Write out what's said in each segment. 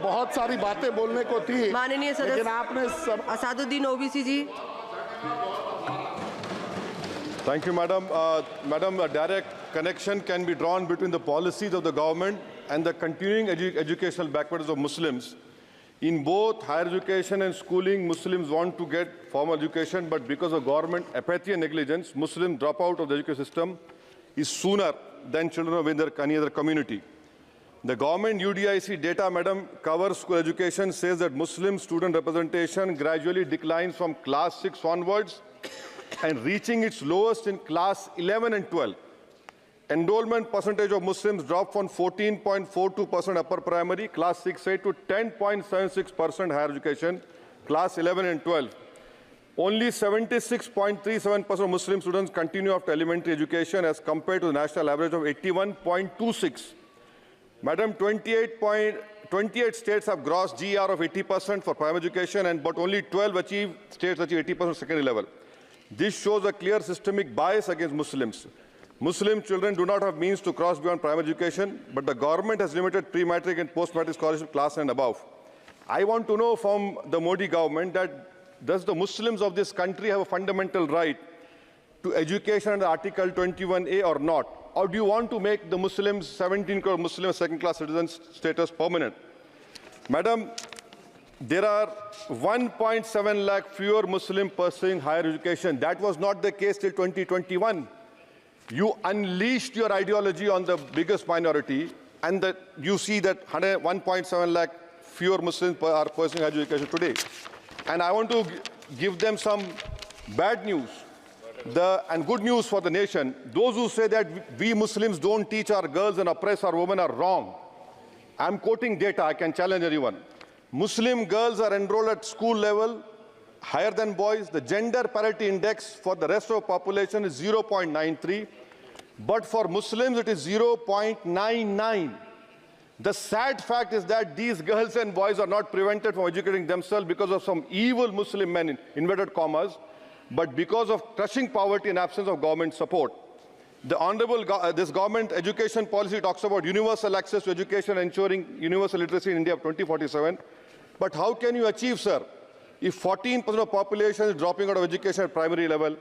बहुत सारी बातें बोलने को थी, माननीय लेकिन सदस्य आपने सब Asaduddin Owaisi ji. Thank you, Madam. Madam, a direct connection can be drawn between the policies of the government and the continuing educational backwards of Muslims. In both higher education and schooling, Muslims want to get formal education, but because of government apathy and negligence, Muslims drop out of the education system is sooner than children of any other community. The government UDIC data, Madam, covers school education, says that Muslim student representation gradually declines from class 6 onwards and reaching its lowest in class 11 and 12. Enrollment percentage of Muslims dropped from 14.42% upper primary, class 6-8 to 10.76% higher education, class 11 and 12. Only 76.37% of Muslim students continue after elementary education as compared to the national average of 81.26. Madam, 28 states have gross GR of 80% for primary education, but only 12 states achieve 80% secondary level. This shows a clear systemic bias against Muslims. Muslim children do not have means to cross beyond primary education, but the government has limited pre-matric and post-matric scholarship class and above. I want to know from the Modi government that does the Muslims of this country have a fundamental right to education under Article 21A or not? Or do you want to make the Muslims, 17 crore Muslim second-class citizens status permanent? Madam, there are 1.7 lakh fewer Muslims pursuing higher education. That was not the case till 2021. You unleashed your ideology on the biggest minority, and that you see that 1.7 lakh fewer Muslims are pursuing higher education today. And I want to give them some bad news and good news for the nation. Those who say that we Muslims don't teach our girls and oppress our women are wrong. I'm quoting data. I can challenge anyone. Muslim girls are enrolled at school level higher than boys. The gender parity index for the rest of the population is 0.93, but for Muslims it is 0.99. The sad fact is that these girls and boys are not prevented from educating themselves because of some evil Muslim men, in inverted commas, but because of crushing poverty and absence of government support. The honorable this government education policy talks about universal access to education, ensuring universal literacy in India of 2047. But how can you achieve, sir, if 14% of the population is dropping out of education at primary level?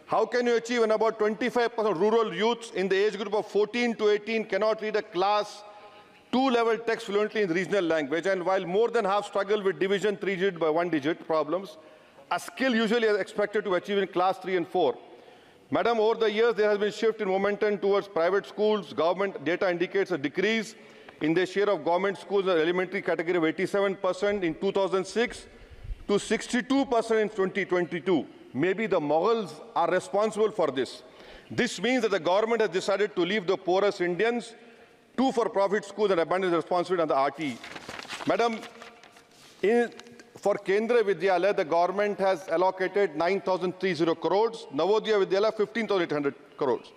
How can you achieve when about 25% of rural youths in the age group of 14 to 18 cannot read a class 2 level text fluently in regional language? And while more than half struggle with division 3-digit by 1-digit problems, a skill usually is expected to achieve in class 3 and 4. Madam, over the years, there has been a shift in momentum towards private schools. Government data indicates a decrease in the share of government schools in the elementary category of 87% in 2006 to 62% in 2022. Maybe the Mughals are responsible for this. This means that the government has decided to leave the poorest Indians to for-profit schools and abandon the responsibility on the RT. Madam, for Kendra Vidyalaya, the government has allocated 9,030 crores, Navodaya Vidyalaya 15,800 crores.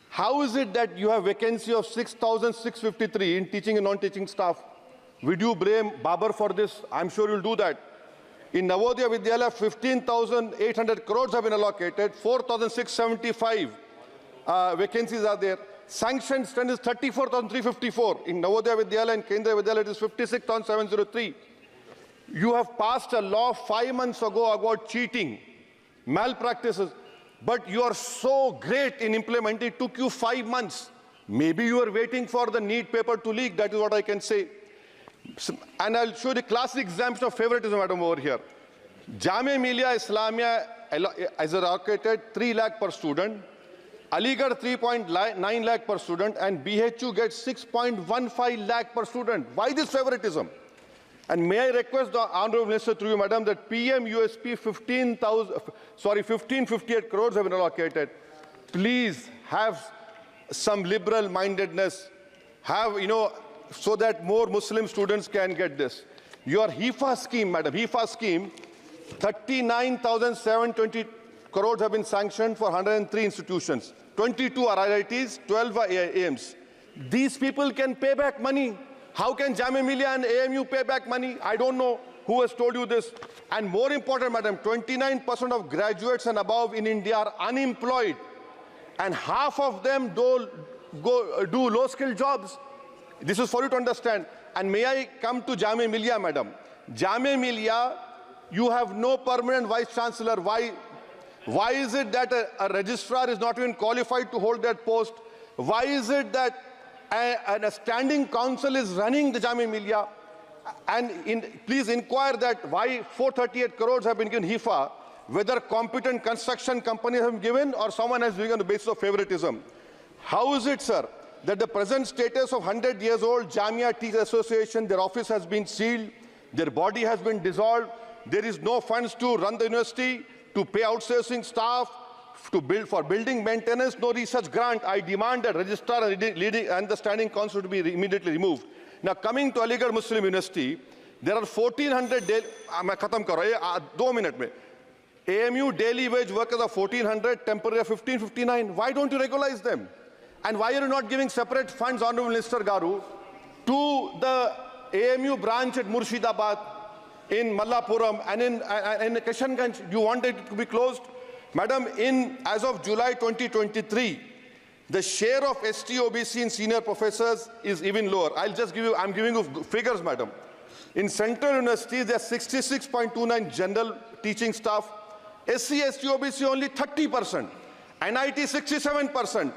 How is it that you have vacancy of 6,653 in teaching and non-teaching staff? Would you blame Babar for this? I'm sure you'll do that. In Navodaya Vidyalaya, 15,800 crores have been allocated, 4,675 vacancies are there. Sanctioned strength is 34,354. In Navodaya Vidyalaya and Kendra Vidyalaya, it is 56,703. You have passed a law 5 months ago about cheating, malpractices, but you are so great in implementing. It took you 5 months. Maybe you are waiting for the NEET paper to leak. That is what I can say. And I'll show the classic example of favoritism, madam, over here. Jamia Millia Islamia is allocated 3 lakh per student, Aligarh 3.9 lakh per student, and BHU gets 6.15 lakh per student. Why this favoritism? And may I request the Honorable Minister through you, madam, that PM USP 1558 crores have been allocated. Please have some liberal mindedness, so that more Muslim students can get this. Your HIFA scheme, madam, HIFA scheme, 39,720 crores have been sanctioned for 103 institutions. 22 are IITs, 12 are AIMs. These people can pay back money. How can Jamia Millia and AMU pay back money? I don't know who has told you this. And more important, madam, 29% of graduates and above in India are unemployed. And half of them do low-skilled jobs. This is for you to understand. And may I come to Jamia Millia, madam? Jamia Millia, you have no permanent vice chancellor. Why is it that a registrar is not even qualified to hold that post? Why is it that a standing council is running the Jamia Millia? And please inquire that why 438 crores have been given HIFA, whether competent construction companies have been given or someone has given on the basis of favoritism. How is it, sir, that the present status of 100 years old Jamia Teachers Association, their office has been sealed, their body has been dissolved, there is no funds to run the university, to pay outsourcing staff, to build for building maintenance, no research grant? I demand that registrar and the standing council to be immediately removed. Now, coming to Aligarh Muslim University, there are 1,400 AMU daily wage workers are 1,400, temporary 1,559. Why don't you regularize them? And why are you not giving separate funds, Honorable Minister Garu, to the AMU branch at Murshidabad, in Mallapuram, and in Kishanganj? You want it to be closed? Madam, as of July 2023, the share of ST-OBC in senior professors is even lower. I'm giving you figures, madam. In central universities, there are 66.29 general teaching staff. SC, ST-OBC only 30%. NIT 67%.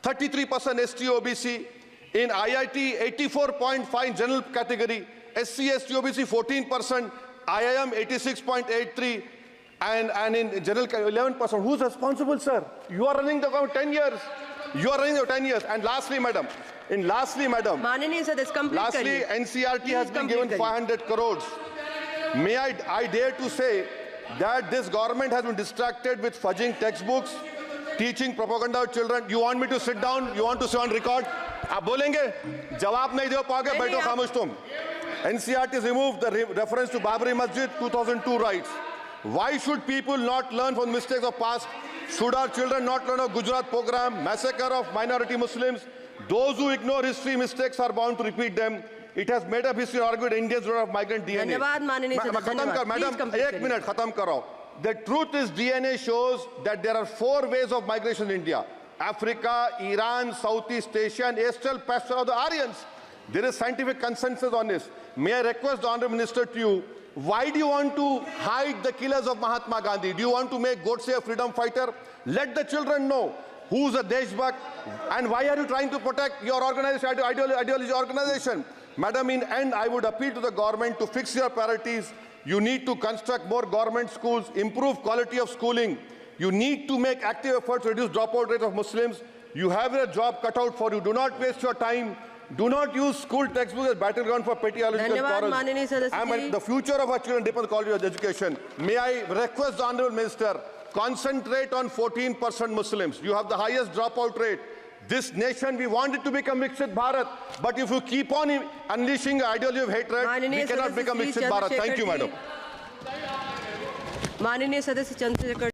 33% ST-OBC. In IIT, 84.5 general category. SC, ST-OBC 14%. IIM 86.83%. And in general 11%. Who's responsible, sir? You are running the government 10 years. You are running the 10 years. And lastly, madam, Manani, sir, this complete lastly, NCRT has been given 500 crores. May I dare to say that this government has been distracted with fudging textbooks, teaching propaganda to children. You want me to sit down? You want to sit on record? आप बोलेंगे? जवाब नहीं दे पाओगे, बैठो खामोश तुम. NCRT has removed the reference to Babri Masjid 2002 rights. Why should people not learn from mistakes of past? Should our children not learn of Gujarat program, massacre of minority Muslims? Those who ignore history mistakes are bound to repeat them. It has made up history and argued Indians don't have migrant DNA. Madam, 1 minute, khatam karo. The truth is DNA shows that there are 4 ways of migration in India. Africa, Iran, Southeast Asia, and Astral pasture of the Aryans. There is scientific consensus on this. May I request the Honourable Minister to you, why do you want to hide the killers of Mahatma Gandhi? Do you want to make Godse a freedom fighter? Let the children know who's a Deshbhakt and why are you trying to protect your organization, ideology organization? Madam, in end, I would appeal to the government to fix your priorities. You need to construct more government schools, improve quality of schooling. You need to make active efforts to reduce dropout rate of Muslims. You have a job cut out for you. Do not waste your time. Do not use school textbooks as battleground for petty ideological quarrels. The future of our children depends on quality of education. May I request the Honourable Minister, concentrate on 14% Muslims. You have the highest dropout rate. This nation, we want it to become Viksit Bharat. But if you keep on unleashing ideology of hatred, we cannot become Viksit Bharat. Thank you, madam.